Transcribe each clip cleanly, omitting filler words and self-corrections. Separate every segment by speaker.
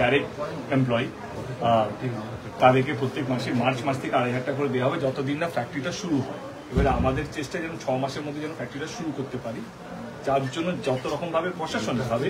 Speaker 1: Direct employee তাদেরকে প্রত্যেক মাসে মার্চ মাস থেকে 2,500 টাকা করে দেওয়া হবে যতদিন না ফ্যাক্টরিটা শুরু হয়। এবারে আমাদের চেষ্টা যেন 6 মাসের মধ্যে যেন ফ্যাক্টরিটা শুরু করতে পারি, যার জন্য যত রকমভাবে প্রশাসনিকভাবে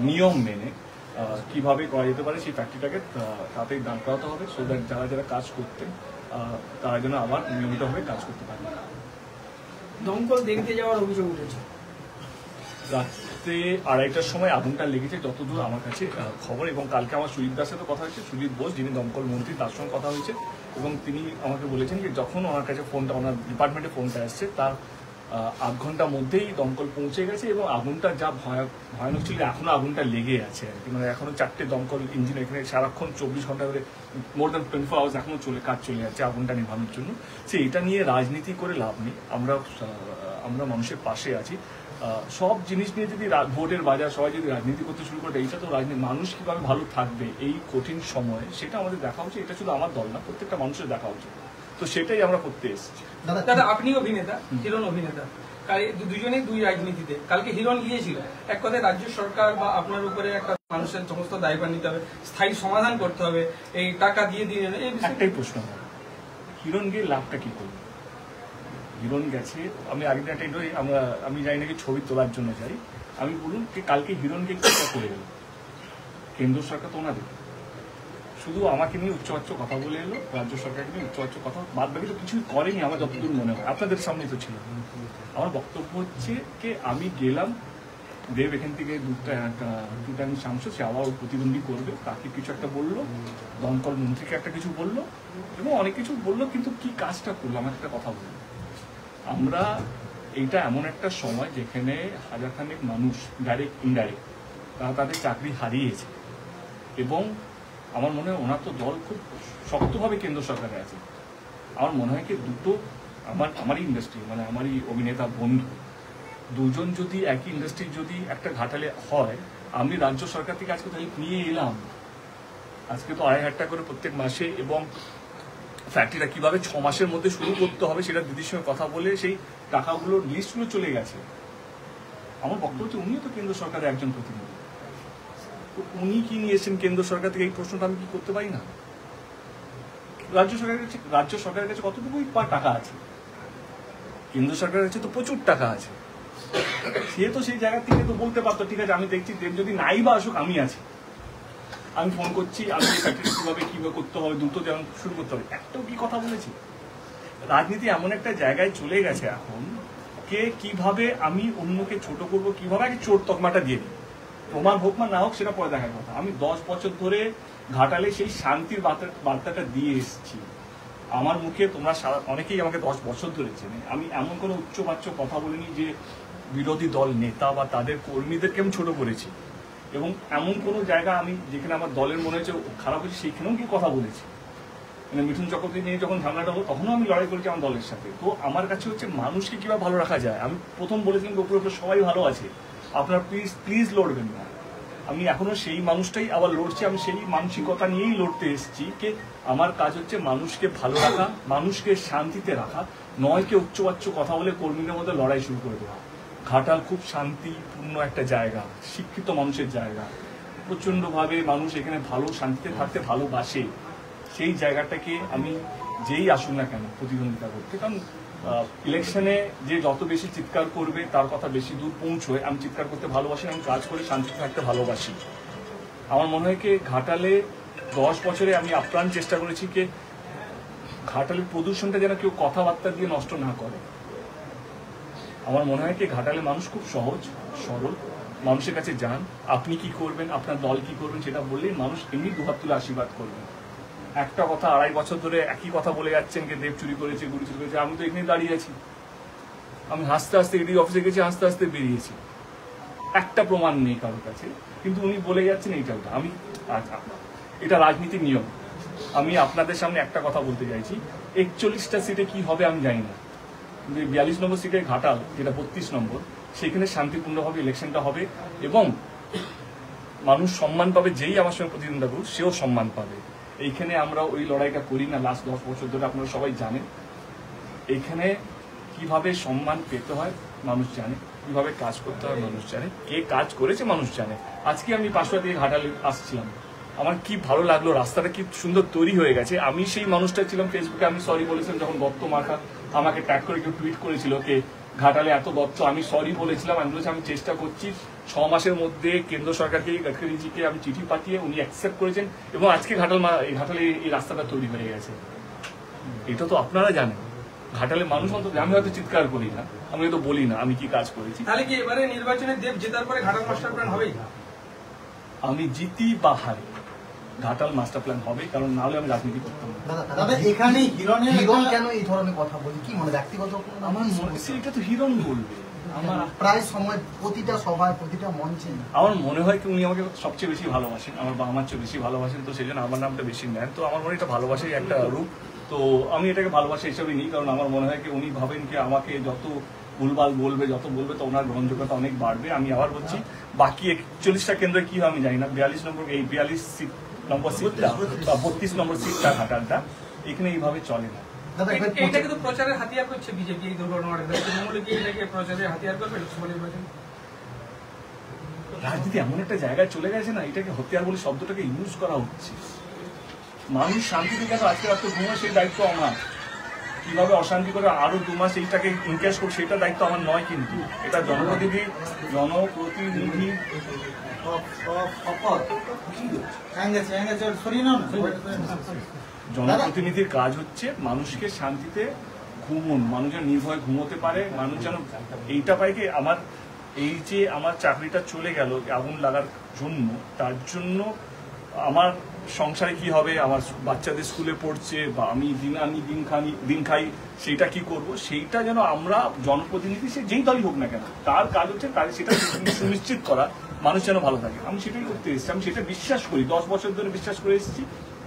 Speaker 1: নিয়ম মেনে কিভাবে করা যেতে পারে সেই ফ্যাক্টরিটাকে তাড়াতাড়ি দাঁড় করাতে হবে, সো দ্যাট যারা যারা কাজ করতেন তারা যেন আবার নিয়মিতভাবে কাজ করতে পারে।
Speaker 2: দমকল দেখতে যাওয়ার অভিযোগ উঠেছে,
Speaker 1: রাত্রে 2:30টার সময় আগুনটা লেগেছে যতদূর আমার কাছে খবর, এবং কালকে আমার সুজিত দাসের সাথে কথা হয়েছে, সুজিত বোস যিনি দমকল মন্ত্রী তার সঙ্গে কথা হয়েছে, এবং তিনি আমাকে বলেছেন যে যখন ওনার কাছে ফোনটা ওনার ডিপার্টমেন্টে ফোনটা আসছে তার 8 ঘন্টার মধ্যেই দমকল পৌঁছে গেছে, এবং আগুনটা যা ভয়ানক ছিল এখনো আগুনটা লেগে আছে আর কি, মানে এখনো 4টে দমকল ইঞ্জিন এখানে সারাক্ষণ 24 ঘন্টা ধরে মোর দ্যান 24 আওয়ার্স এখনো কাজ চলে যাচ্ছে আগুনটা নেভানোর জন্য। সে এটা নিয়ে রাজনীতি করে লাভ নেই, আমরা মানুষের পাশে আছি। সব জিনিস নিয়ে যদি ভোটের বাজার সবাই যদি রাজনীতি করতে শুরু করে, এইটা তো রাজনীতি, মানুষ কিভাবে ভালো থাকবে এই কঠিন সময়ে সেটা আমাদের দেখা উচিত। এটা শুধু আমার দল না, প্রত্যেকটা মানুষের দেখা উচিত, তো সেটাই আমরা করতে এসেছি।
Speaker 2: দাদা আপনি অভিনেতা, হিরণ অভিনেতা, দুজনেই দুই রাজনীতিতে। কালকে হিরণ গিয়েছিল, এক কথায় রাজ্য সরকার বা আপনার উপরে একটা মানুষের সমস্ত দায়ভার নিতে হবে, স্থায়ী সমাধান করতে হবে, এই টাকা দিয়ে দিয়ে
Speaker 1: একটাই প্রশ্ন হয়, হিরণ গিয়ে লাভটা কি করবে? হিরণ গেছে, আমি আগের দিন একটা আমি যাই নাকি ছবি তোলার জন্য যাই, আমি বলুন যে কালকে হিরণকে কি করে গেল? কেন্দ্র সরকার তো ওনাদের, শুধু আমাকে নিয়ে উচ্চবাচ্য কথা বলে এলো, রাজ্য সরকারকে নিয়ে উচ্চবাচ্য কথা, বাদ বাকি তো কিছুই করেনি আমার যতদূর মনে হয়, আপনাদের সামনে তো ছিল। আমার বক্তব্য হচ্ছে যে আমি গেলাম, দেব এখান থেকে 2 টাইম সাংসদ, সে আবার প্রতিদ্বন্দ্বী করবে, তাকে কিছু একটা বললো, দমকল মন্ত্রীকে একটা কিছু বললো, এবং অনেক কিছু বললো, কিন্তু কি কাজটা করলো আমার একটা কথা বললো। আমরা এইটা এমন একটা সময় যেখানে হাজারখানেক মানুষ ডাইরেক্ট ইনডাইরেক্ট তারা তাদের চাকরি হারিয়েছে, এবং আমার মনে হয় ওনার তো দল খুব শক্তভাবে কেন্দ্র সরকারে আছে। আমার মনে হয় কি দুটো আমারই ইন্ডাস্ট্রি, মানে আমারই অভিনেতা বন্ধু দুজন যদি একই ইন্ডাস্ট্রি যদি একটা ঘাটালে হয়, আমি রাজ্য সরকার থেকে আজকে হেল্প নিয়ে এলাম, আজকে তো 2,500 টাকা করে প্রত্যেক মাসে, এবং ফ্যাক্টরিটা কিভাবে 6 মাসের মধ্যে শুরু করতে হবে সেটা দিদির সঙ্গে কথা বলে সেই টাকাগুলোর লিস্টগুলো চলে গেছে। আমার বক্তব্য হচ্ছে উনিও তো কেন্দ্র সরকারের একজন প্রতিনিধি, তো উনি কি নিয়েছেন কেন্দ্র সরকার থেকে, এই প্রশ্নটা আমি কি করতে পারি না? রাজ্য সরকারের কাছে কতটুকুই টাকা আছে? কেন্দ্র সরকারের কাছে তো প্রচুর টাকা আছে, সে তো সেই জায়গা থেকে তো বলতে পারতো ঠিক আছে আমি দেখছি দেব যদি নাই বা আসুক আমি আছি, আমি ফোন করছি, আমি কিভাবে করতে হবে, দ্রুত যেমন শুরু করতে হবে, একটাও কি কথা বলেছি? রাজনীতি এমন একটা জায়গায় চলে গেছে এখন, কে কিভাবে আমি অন্যকে ছোট করব, কিভাবে আগে চোর তকমাটা দিয়ে দিই, প্রমাণ হোক বা না হোক সেটা পরে দেখার কথা। আমি 10 বছর ধরে ঘাটালে সেই শান্তির বার্তাটা দিয়ে এসেছি, আমার মুখে তোমরা অনেকেই আমাকে 10 বছর ধরে চেনে, আমি এমন কোনো উচ্চবাচ্য কথা বলিনি যে বিরোধী দল নেতা বা তাদের কর্মীদেরকে আমি ছোট করেছি, এবং এমন কোনো জায়গা আমি যেখানে আমার দলের মনে হয়েছে খারাপ হয়েছে সেইখানেও কি কথা বলেছি, মানে মিঠুন চক্রবর্তী নিয়ে যখন ঝামেলাটা হলো তখনও আমি লড়াই করেছি আমার দলের সাথে। তো আমার কাছে হচ্ছে মানুষকে কিভাবে ভালো রাখা যায়, আমি প্রথম বলেছিলাম উপরে সবাই ভালো আছে, আপনারা প্লিজ লড়বেন না, আমি এখনো সেই মানুষটাই আবার লড়ছি, আমি সেই মানসিকতা নিয়েই লড়তে এসেছি যে আমার কাজ হচ্ছে মানুষকে ভালো রাখা, মানুষকে শান্তিতে রাখা, নয় কে উচ্চবাচ্য কথা বলে কর্মীদের মধ্যে লড়াই শুরু করে দেওয়া। ঘাটাল খুব শান্তিপূর্ণ একটা জায়গা, শিক্ষিত মানুষের জায়গা, প্রচন্ডভাবে মানুষ এখানে ভালো শান্তিতে থাকতে ভালোবাসে, সেই জায়গাটাকে আমি যেই আসুন না কেন প্রতিদ্বন্দ্বিতা করতে, কারণ ইলেকশনে যে যত বেশি চিৎকার করবে তার কথা বেশি দূর পৌঁছয়, আমি চিৎকার করতে ভালোবাসি, আমি কাজ করে শান্তিতে থাকতে ভালোবাসি। আমার মনে হয় কি ঘাটালে 10 বছরে আমি আপ্রাণ চেষ্টা করেছি যে ঘাটালের প্রদূষণটা যেন কেউ কথাবার্তা দিয়ে নষ্ট না করে। আমার মনে হয় কি ঘাটালে মানুষ খুব সহজ সরল, মানুষের কাছে যান, আপনি কি করবেন, আপনার দল কি করবেন সেটা বললেই মানুষ এমনি দুহাত তুলে আশীর্বাদ করবেন। একটা কথা 2.5 বছর ধরে একই কথা বলে যাচ্ছেন যে দেব চুরি করেছে, গুড়ি চুরি করেছে, আমি তো এখানে দাঁড়িয়ে আছি, আমি হাসতে হাসতে এডি অফিসে গেছি, হাসতে হাসতে বেরিয়েছি, একটা প্রমাণ নেই কারোর কাছে, কিন্তু উনি বলে যাচ্ছেন এইটা ওটা। আমি এটা রাজনীতির নিয়ম, আমি আপনাদের সামনে একটা কথা বলতে চাইছি, 41টা সিটে কি হবে আমি জানি না, কিন্তু 42 নম্বর সিটে ঘাটাল যেটা 32 নম্বর, সেখানে শান্তিপূর্ণভাবে ইলেকশনটা হবে, এবং মানুষ সম্মান পাবে, যেই আমার সঙ্গে প্রতিদ্বন্দ্বিতা করুক সেও সম্মান পাবে। এইখানে আমরা ওই লড়াইটা করি না, লাস্ট 10 বছর ধরে আপনারা সবাই জানেন। এইখানে কিভাবে সম্মান পেতে হয় মানুষ জানে, কিভাবে কাজ করতে হয় মানুষ জানে, কে কাজ করেছে মানুষ জানে। আজকে আমি পাঁচশোয়া দিয়ে ঘাটালে আসছিলাম, আমার কি ভালো লাগলো, রাস্তাটা কি সুন্দর তৈরি হয়ে গেছে। আমি সেই মানুষটা ছিলাম, ফেসবুকে আমি সরি বলেছিলাম যখন গর্ত মাখা আমাকে ট্যাগ করে কেউ টুইট করেছিল কে ঘাটালে এত গর্ত, আমি সরি বলেছিলাম। আমি বলেছি আমি চেষ্টা করছি 6 মাসের মধ্যে কেন্দ্র সরকারকে, গডকারিজিকে আমি চিঠি পাঠিয়ে উনি অ্যাকসেপ্ট করেছেন এবং আজকে ঘাটালে এই রাস্তাটা তৈরি হয়ে গেছে। এটা তো আপনারা জানেন, ঘাটালে মানুষ অন্তত, আমি হয়তো চিৎকার করি না, আমি হয়তো বলি না আমি কি কাজ করেছি।
Speaker 2: তাহলে কি এবারে নির্বাচনে দেব জেতার পরে ঘাটাল মাস্টার প্ল্যান হবেই?
Speaker 1: আমি জিতি বা হারি, ঘাটাল মাস্টার প্ল্যান হবে, কারণ নাহলে আমি রাজনীতি করতাম না।
Speaker 3: দাদা এখানে
Speaker 4: হিরণ কেন এই ধরনের কথা বলি, কি মানে ব্যক্তিগত
Speaker 1: আমার মনে হয় এটা তো হিরণ বলবে।
Speaker 4: আমার প্রায় সময় প্রতিটা সভায় প্রতিটা মঞ্চে
Speaker 1: আমার মনে হয় কি উনি আমাকে সবচেয়ে বেশি ভালোবাসেন, আমার বাবা মার চেয়ে বেশি ভালোবাসেন, তো সেই জন্য আমার নামটা বেশি নেন। তো আমার মনে হয় এটা ভালোবাসাই একটা রূপ, তো আমি এটাকে ভালোবাসা হিসাবে নিই। কারণ আমার মনে হয় কি উনি ভাবেন কি আমাকে যত ভুলভাল বলবে, যত বলবে, তো ওনার গ্রহণযোগ্যতা অনেক বাড়বে। আমি আবার বলছি বাকি 41টা কেন্দ্রে কি হয় আমি জানি না, 42 নম্বর সিটটা বা 32 নম্বর সিটটা ঘাটালটা, এখানে এইভাবে চলে না।
Speaker 2: এটা কিন্তু প্রচারের হাতিয়ার করছে বিজেপি, এই দুর্ঘটনাটা তৃণমূলে কি এটাকে প্রচারের হাতিয়ার করবে লোকসভা নির্বাচন?
Speaker 1: রাজনীতি এমন একটা জায়গায় চলে গেছে না, এটাকে হত্যার বলে শব্দটাকে ইউজ করা হচ্ছে। মানুষ শান্তিতে কেন আজকে রাত্রে ঘুমো, সেই দায়িত্ব আমার। কিভাবে অশান্তি করে আরো 2 মাস এইটাকে ইনক্যাশ করবো সেটা দায়িত্ব আমার নয়, কিন্তু এটা জনপ্রতিনিধি জনপ্রতিনিধির কাজ হচ্ছে মানুষকে শান্তিতে ঘুমুন, মানুষ যেন নির্ভয় ঘুমোতে পারে, মানুষ যেন এইটা পায় কি আমার এই যে আমার চাকরিটা চলে গেল আগুন লাগার জন্য, তার জন্য আমার সংসারে কি হবে, আমার বাচ্চাদের স্কুলে পড়ছে বা আমি দিন খাই, সেইটা কি করব, সেইটা যেন আমরা জনপ্রতিনিধি সে যেই দলই হোক না কেন তার কাজ হচ্ছে তার সেটা সুনিশ্চিত করা, মানুষ যেন ভালো থাকে। আমি সেটাই করতে এসেছি, আমি সেটা বিশ্বাস করি, 10 বছর ধরে বিশ্বাস করে এসেছি,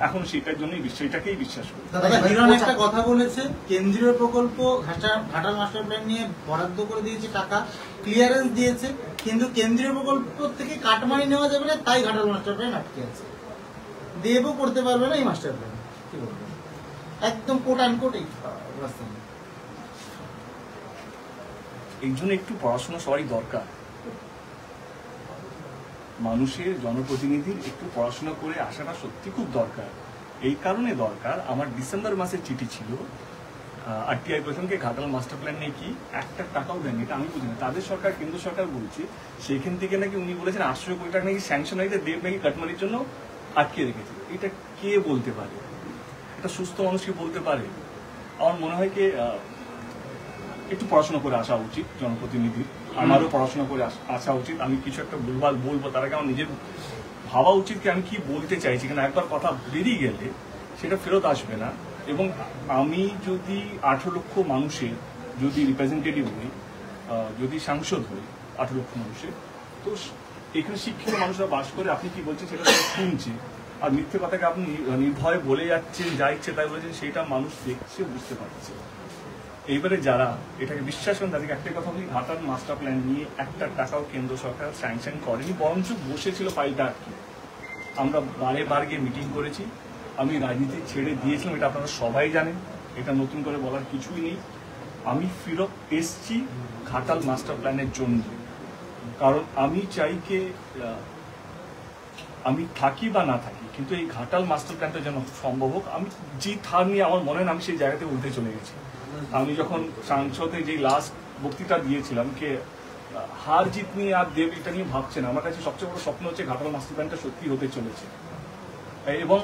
Speaker 1: এখন সেটার জন্যই সেটাকেই বিশ্বাস করি।
Speaker 3: হিরণ একটা কথা বলেছে, কেন্দ্রীয় প্রকল্প ঘাটাল মাস্টার প্ল্যান নিয়ে বরাদ্দ করে দিয়েছে, টাকা ক্লিয়ারেন্স দিয়েছে, কিন্তু কেন্দ্রীয় প্রকল্প থেকে কাটমানি নেওয়া যাবে না, তাই ঘাটাল মাস্টার প্ল্যান আটকে আছে, দেবও করতে পারবে না এই মাস্টার প্ল্যান। কি বলবেন? একদম কোট আনকোট
Speaker 1: এই জন্য একটু পড়াশোনা সবারই দরকার, মানুষের জনপ্রতিনিধির একটু পড়াশোনা করে আসাটা সত্যি খুব দরকার। এই কারণে দরকার, আমার ডিসেম্বর মাসের চিঠি ছিল, আরটিআই প্রথমকে ঘাটাল মাস্টার প্ল্যান নিয়ে কি একটা টাকাও দেয়নি, এটা আমি বুঝি না। তাদের সরকার, কেন্দ্র সরকার বলছে, সেখান থেকে নাকি উনি বলেছেন 800 কোটি টাকা নাকি স্যাংশন হয়েছে, দেব নাকি কাটমানির জন্য আটকে রেখেছে। এটা কে বলতে পারে? এটা সুস্থ মানুষ কি বলতে পারে? আমার মনে হয় কি একটু পড়াশোনা করে আসা উচিত জনপ্রতিনিধির, আমারও পড়াশোনা করে আসা উচিত। আমি কিছু একটা ভুলভাল বলবো তার আগে আমার নিজের ভাবা উচিত কি আমি কি বলতে চাইছি, কারণ একবার কথা বেরিয়ে গেলে সেটা ফেরত আসবে না। এবং আমি যদি 18 লক্ষ মানুষের যদি রিপ্রেজেন্টেটিভ হই, যদি সাংসদ হই 18 লক্ষ মানুষের, তো এখানে শিক্ষিত মানুষরা বাস করে, আপনি কি বলছেন সেটা শুনছে, আর মিথ্যে কথাকে আপনি নির্ভয়ে বলে যাচ্ছেন, যা ইচ্ছে তাই বলেছেন, সেটা মানুষ দেখছে, বুঝতে পারছে। এইবারে যারা এটাকে বিশ্বাস করেন তাদেরকে একটাই কথা বলি, ঘাটাল মাস্টার প্ল্যান নিয়ে একটা টাকাও কেন্দ্র সরকার স্যাংশন করেনি, বরঞ্চ বসেছিল ফাইলটা আটকে। আমরা বারে গিয়ে মিটিং করেছি, আমি রাজনীতি ছেড়ে দিয়েছিলাম, এটা আপনারা সবাই জানেন, এটা নতুন করে বলার কিছুই নেই। আমি ফিরত এসছি ঘাটাল মাস্টার প্ল্যানের জন্য, কারণ আমি চাই কে আমি থাকি বা না থাকি, কিন্তু এই ঘাটাল মাস্টার প্ল্যানটা যেন সম্ভব হোক। আমি জিত হার নিয়ে আমার মনে হয় আমি সেই জায়গাতে উঠে চলে গেছি। আমি যখন সংসদে যে লাস্ট বক্তৃতা দিয়েছিলাম কে হার জিত নিয়ে আর দেব এটা নিয়ে ভাবছে না, আমার কাছে সবচেয়ে বড় স্বপ্ন হচ্ছে ঘাটাল মাস্টার প্ল্যানটা সত্যি হতে চলেছে। এবং